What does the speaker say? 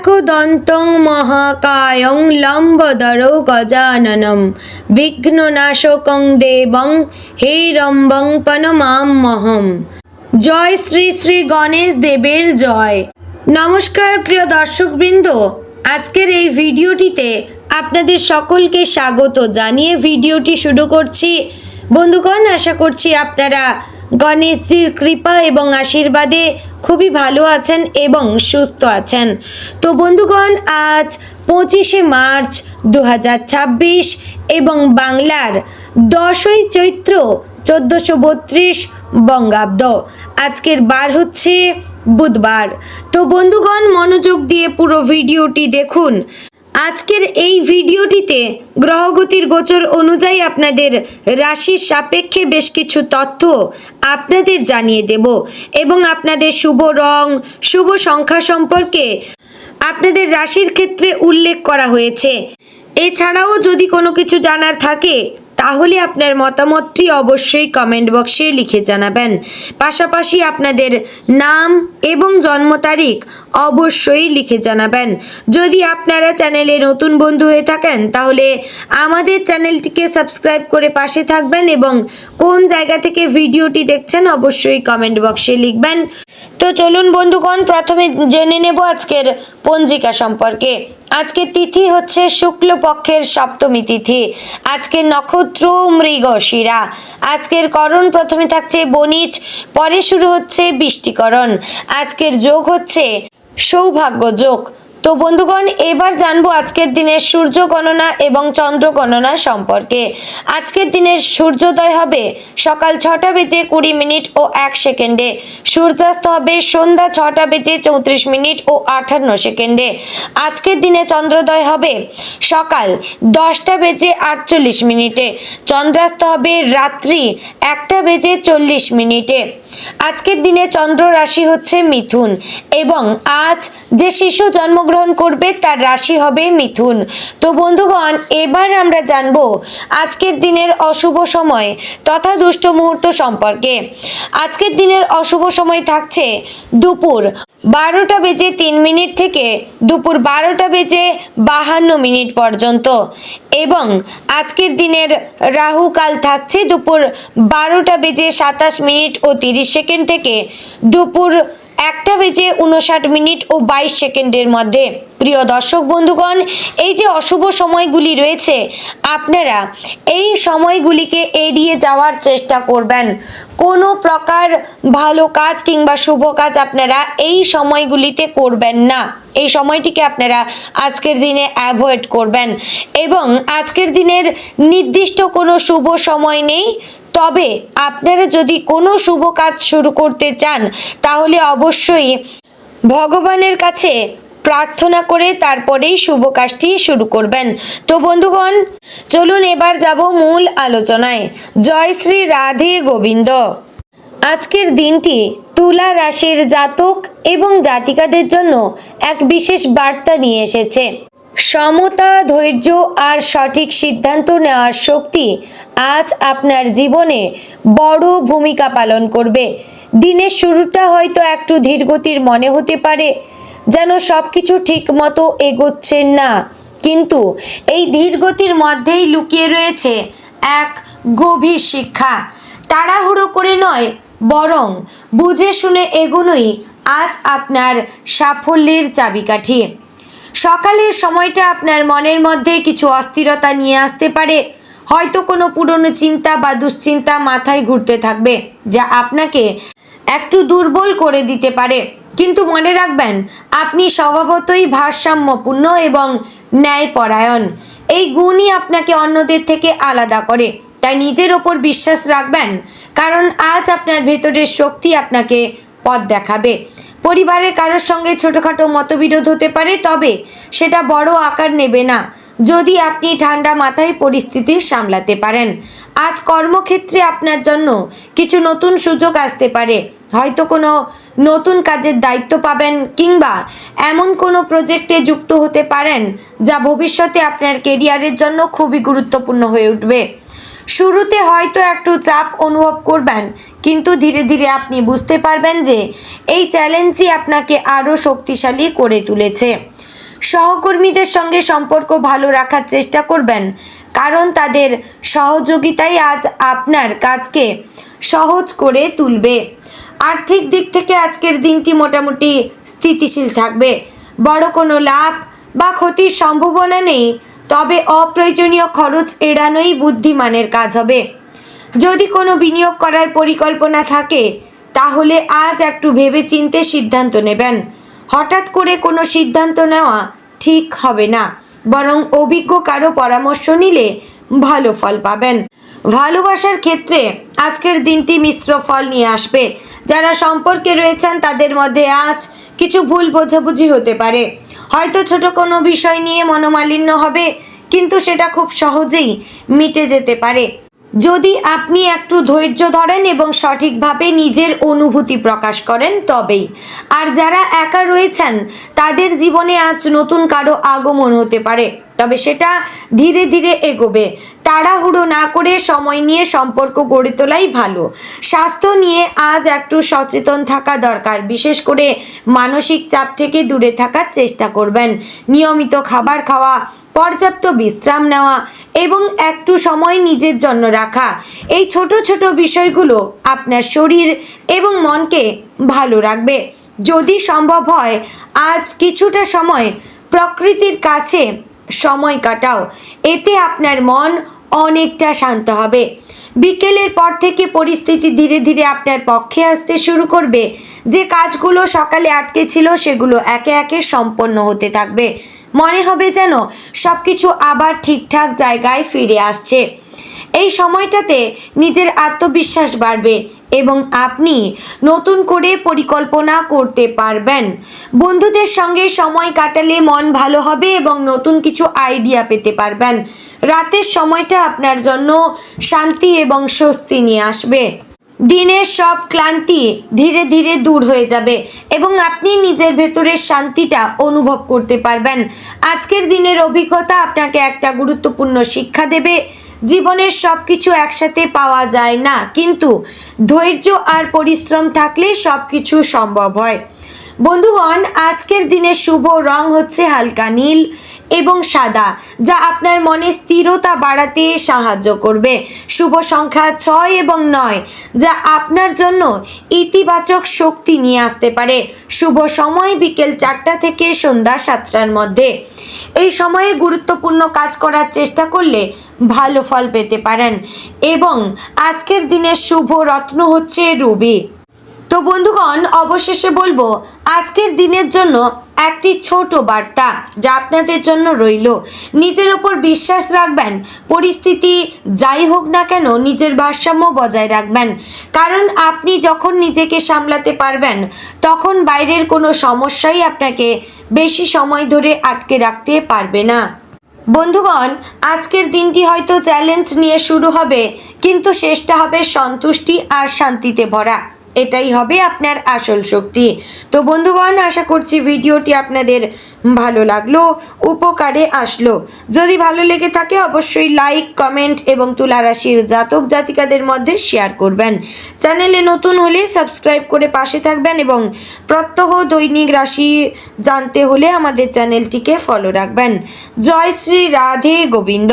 एकदन्तं महाकायं लम्बोदरं गजाननं विघ्ननाशकं देवं हेरम्बं प्रणमाम्यहम्। জয় শ্রী শ্রী গণেশ দেবের জয়। নমস্কার প্রিয় দর্শকবৃন্দ, আজকের এই ভিডিওটিতে আপনাদের সকলকে স্বাগত জানিয়ে ভিডিওটি শুরু করছি। বন্ধুগণ, আশা করছি আপনারা গণেশজির কৃপা এবং আশীর্বাদে খুবই ভালো আছেন এবং সুস্থ আছেন। তো বন্ধুগণ, আজ 25শে মার্চ 2026 এবং বাংলার 10ই চৈত্র 1432 বঙ্গাব্দ। আজকের বার হচ্ছে বুধবার। তো বন্ধুগণ, মনোযোগ দিয়ে পুরো ভিডিওটি দেখুন। আজকের এই ভিডিওটিতে গ্রহগতির গোচর অনুযায়ী আপনাদের রাশির সাপেক্ষে বেশ কিছু তথ্য আপনাদের জানিয়ে দেব এবং আপনাদের শুভ রং, শুভ সংখ্যা সম্পর্কে আপনাদের রাশির ক্ষেত্রে উল্লেখ করা হয়েছে। এছাড়াও যদি কোনো কিছু জানার থাকে তাহলে আপনার মতামতটি অবশ্যই কমেন্ট বক্সে লিখে জানাবেন। পাশাপাশি আপনাদের নাম এবং জন্ম তারিখ অবশ্যই লিখে জানাবেন। যদি আপনারা চ্যানেলে নতুন বন্ধু হয়ে থাকেন তাহলে আমাদের চ্যানেলটিকে সাবস্ক্রাইব করে পাশে থাকবেন এবং কোন জায়গা থেকে ভিডিওটি দেখছেন অবশ্যই কমেন্ট বক্সে লিখবেন। তো চলুন বন্ধুগণ, প্রথমে জেনে নেব আজকের পঞ্জিকা সম্পর্কে। আজকের তিথি হচ্ছে শুক্লপক্ষের সপ্তমী তিথি। আজকের নক্ষত্র মৃগশিরা। আজকের করণ প্রথমে থাকছে বণিজ, পরে শুরু হচ্ছে বৃষ্টিকরণ। আজকের যোগ হচ্ছে সৌভাগ্য যোগ। তো বন্ধুগণ, এবার জানবো আজকের দিনের সূর্য গণনা এবং চন্দ্র গণনা সম্পর্কে। আজকের দিনের সূর্যোদয় হবে সকাল 6টা বেজে 20 মিনিট ও 1 সেকেন্ডে। সূর্যাস্ত হবে সন্ধ্যা 6টা বেজে 34 মিনিট ও 58 সেকেন্ডে। আজকের দিনে চন্দ্রোদয় হবে সকাল 10টা বেজে 48 মিনিটে। চন্দ্রাস্ত হবে রাত্রি 1টা বেজে 40 মিনিটে। আজকের দিনে চন্দ্র রাশি হচ্ছে মিথুন এবং আজ যে শিশু জন্মগ্রহণ করবে তার রাশি হবে মিথুন। তো বন্ধুগণ, এবার আমরা জানবো আজকের দিনের অশুভ সময় তথা দুষ্ট মুহূর্ত সম্পর্কে। আজকের দিনের অশুভ সময় থাকছে দুপুর 12টা বেজে 3 মিনিট থেকে দুপুর 12টা বেজে 52 মিনিট পর্যন্ত এবং আজকের দিনের রাহু কাল থাকছে দুপুর 12টা বেজে 27 মিনিট ও 30 সেকেন্ড থেকে দুপুর 1টা বেজে 59 মিনিট ও 22 সেকেন্ডের মধ্যে। প্রিয় দর্শক বন্ধুগণ, এই যে অশুভ সময়গুলি রয়েছে আপনারা এই সময়গুলিকে এড়িয়ে যাওয়ার চেষ্টা করবেন। কোনো প্রকার ভালো কাজ কিংবা শুভ কাজ আপনারা এই সময়গুলিতে করবেন না। এই সময়টিকে আপনারা আজকের দিনে অ্যাভয়েড করবেন এবং আজকের দিনের নির্দিষ্ট কোনো শুভ সময় নেই। তবে আপনারা যদি কোনো শুভ কাজ শুরু করতে চান তাহলে অবশ্যই ভগবানের কাছে প্রার্থনা করে তারপরেই শুভ কাজটি শুরু করবেন। তো বন্ধুগণ, চলুন এবার যাব মূল আলোচনায়। জয় শ্রী রাধে গোবিন্দ। আজকের দিনটি তুলা রাশির জাতক এবং জাতিকাদের জন্য এক বিশেষ বার্তা নিয়ে এসেছে। সমতা, ধৈর্য আর সঠিক সিদ্ধান্ত নেওয়ার শক্তি আজ আপনার জীবনে বড় ভূমিকা পালন করবে। দিনের শুরুটা হয়তো একটু ধীরগতির মনে হতে পারে, যেন সব কিছু ঠিক মতো এগোচ্ছেন না, কিন্তু এই ধীরগতির মধ্যেই লুকিয়ে রয়েছে এক গভীর শিক্ষা। তাড়াহুড়ো করে নয়, বরং বুঝে শুনে এগোনোই আজ আপনার সাফল্যের চাবিকাঠি। সকালের সময়টা আপনার মনের মধ্যে কিছু অস্থিরতা নিয়ে আসতে পারে। হয়তো কোনো পুরনো চিন্তা বা দুশ্চিন্তা মাথায় ঘুরতে থাকবে, যা আপনাকে একটু দুর্বল করে দিতে পারে। কিন্তু মনে রাখবেন, আপনি স্বভাবতই ভারসাম্যপূর্ণ এবং ন্যায়পরায়ণ। এই গুণই আপনাকে অন্যদের থেকে আলাদা করে। তাই নিজের ওপর বিশ্বাস রাখবেন, কারণ আজ আপনার ভেতরের শক্তি আপনাকে পথ দেখাবে। পরিবারের কারোর সঙ্গে ছোটোখাটো মতবিরোধ হতে পারে, তবে সেটা বড় আকার নেবে না যদি আপনি ঠান্ডা মাথায় পরিস্থিতি সামলাতে পারেন। আজ কর্মক্ষেত্রে আপনার জন্য কিছু নতুন সুযোগ আসতে পারে। হয়তো কোনো নতুন কাজের দায়িত্ব পাবেন কিংবা এমন কোনো প্রজেক্টে যুক্ত হতে পারেন যা ভবিষ্যতে আপনার কেরিয়ারের জন্য খুবই গুরুত্বপূর্ণ হয়ে উঠবে। শুরুতে হয়তো একটু চাপ অনুভব করবেন, কিন্তু ধীরে ধীরে আপনি বুঝতে পারবেন যে এই চ্যালেঞ্জই আপনাকে আরও শক্তিশালী করে তুলেছে। সহকর্মীদের সঙ্গে সম্পর্ক ভালো রাখার চেষ্টা করবেন, কারণ তাদের সহযোগিতাই আজ আপনার কাজকে সহজ করে তুলবে। আর্থিক দিক থেকে আজকের দিনটি মোটামুটি স্থিতিশীল থাকবে। বড় কোনো লাভ বা ক্ষতির সম্ভাবনা নেই, তবে অপ্রয়োজনীয় খরচ এড়ানোই বুদ্ধিমানের কাজ হবে। যদি কোনো বিনিয়োগ করার পরিকল্পনা থাকে তাহলে আজ একটু ভেবেচিন্তে সিদ্ধান্ত নেবেন। হঠাৎ করে কোনো সিদ্ধান্ত নেওয়া ঠিক হবে না, বরং অভিজ্ঞ কারো পরামর্শ নিলে ভালো ফল পাবেন। ভালোবাসার ক্ষেত্রে আজকের দিনটি মিশ্র ফল নিয়ে আসবে। যারা সম্পর্কে রয়েছেন তাদের মধ্যে আজ কিছু ভুল বোঝাবুঝি হতে পারে। হয়তো ছোট কোনো বিষয় নিয়ে মনোমালিন্য হবে, কিন্তু সেটা খুব সহজেই মিটে যেতে পারে যদি আপনি একটু ধৈর্য ধরেন এবং সঠিকভাবে নিজের অনুভূতি প্রকাশ করেন তবেই। আর যারা একা রয়েছেন তাদের জীবনে আজ নতুন কারো আগমন হতে পারে, তবে সেটা ধীরে ধীরে এগোবে। তাড়াহুড়ো না করে সময় নিয়ে সম্পর্ক গড়ে তোলাই ভালো। স্বাস্থ্য নিয়ে আজ একটু সচেতন থাকা দরকার, বিশেষ করে মানসিক চাপ থেকে দূরে থাকার চেষ্টা করবেন। নিয়মিত খাবার খাওয়া, পর্যাপ্ত বিশ্রাম নেওয়া এবং একটু সময় নিজের জন্য রাখা, এই ছোট ছোট বিষয়গুলো আপনার শরীর এবং মনকে ভালো রাখবে। যদি সম্ভব হয় আজ কিছুটা সময় প্রকৃতির কাছে সময় কাটাও, এতে আপনার মন অনেকটা শান্ত হবে। বিকেলের পর থেকে পরিস্থিতি ধীরে ধীরে আপনার পক্ষে আসতে শুরু করবে। যে কাজগুলো সকালে আটকে ছিল সেগুলো একে একে সম্পন্ন হতে থাকবে। মনে হবে যেন সব কিছু আবার ঠিকঠাক জায়গায় ফিরে আসছে। এই সময়টাতে নিজের আত্মবিশ্বাস বাড়বে এবং আপনি নতুন করে পরিকল্পনা করতে পারবেন। বন্ধুদের সঙ্গে সময় কাটালে মন ভালো হবে এবং নতুন কিছু আইডিয়া পেতে পারবেন। রাতের সময়টা আপনার জন্য শান্তি এবং স্বস্তি নিয়ে আসবে। দিনের সব ক্লান্তি ধীরে ধীরে দূর হয়ে যাবে এবং আপনি নিজের ভেতরের শান্তিটা অনুভব করতে পারবেন। আজকের দিনের অভিজ্ঞতা আপনাকে একটা গুরুত্বপূর্ণ শিক্ষা দেবে। জীবনের সব কিছু একসাথে পাওয়া যায় না, কিন্তু ধৈর্য আর পরিশ্রম থাকলে সব কিছু সম্ভব হয়। বন্ধুগণ, আজকের দিনের শুভ রং হচ্ছে হালকা নীল এবং সাদা, যা আপনার মনে স্থিরতা বাড়াতে সাহায্য করবে। শুভ সংখ্যা 6 এবং 9, যা আপনার জন্য ইতিবাচক শক্তি নিয়ে আসতে পারে। শুভ সময় বিকেল 4টা থেকে সন্ধ্যা 7টার মধ্যে। এই সময়ে গুরুত্বপূর্ণ কাজ করার চেষ্টা করলে ভালো ফল পেতে পারেন এবং আজকের দিনের শুভ রত্ন হচ্ছে রুবি। তো বন্ধুগণ, অবশেষে বলবো আজকের দিনের জন্য একটি ছোট বার্তা যা আপনাদের জন্য রইল। নিজের ওপর বিশ্বাস রাখবেন। পরিস্থিতি যাই হোক না কেন নিজের ভারসাম্য বজায় রাখবেন, কারণ আপনি যখন নিজেকে সামলাতে পারবেন তখন বাইরের কোনো সমস্যাই আপনাকে বেশি সময় ধরে আটকে রাখতে পারবে না। বন্ধুগণ, আজকের দিনটি হয়তো চ্যালেঞ্জ নিয়ে শুরু হবে, কিন্তু শেষটা হবে সন্তুষ্টি আর শান্তিতে ভরা। এটাই হবে আপনার আসল শক্তি। তো বন্ধুগণ, আশা করছি ভিডিওটি আপনাদের ভালো লাগলো, উপকারে আসলো। যদি ভালো লেগে থাকে অবশ্যই লাইক, কমেন্ট এবং তুলা রাশির জাতক জাতিকাদের মধ্যে শেয়ার করবেন। চ্যানেলে নতুন হলে সাবস্ক্রাইব করে পাশে থাকবেন এবং প্রত্যহ দৈনিক রাশি জানতে হলে আমাদের চ্যানেলটিকে ফলো রাখবেন। জয় শ্রী রাধে গোবিন্দ।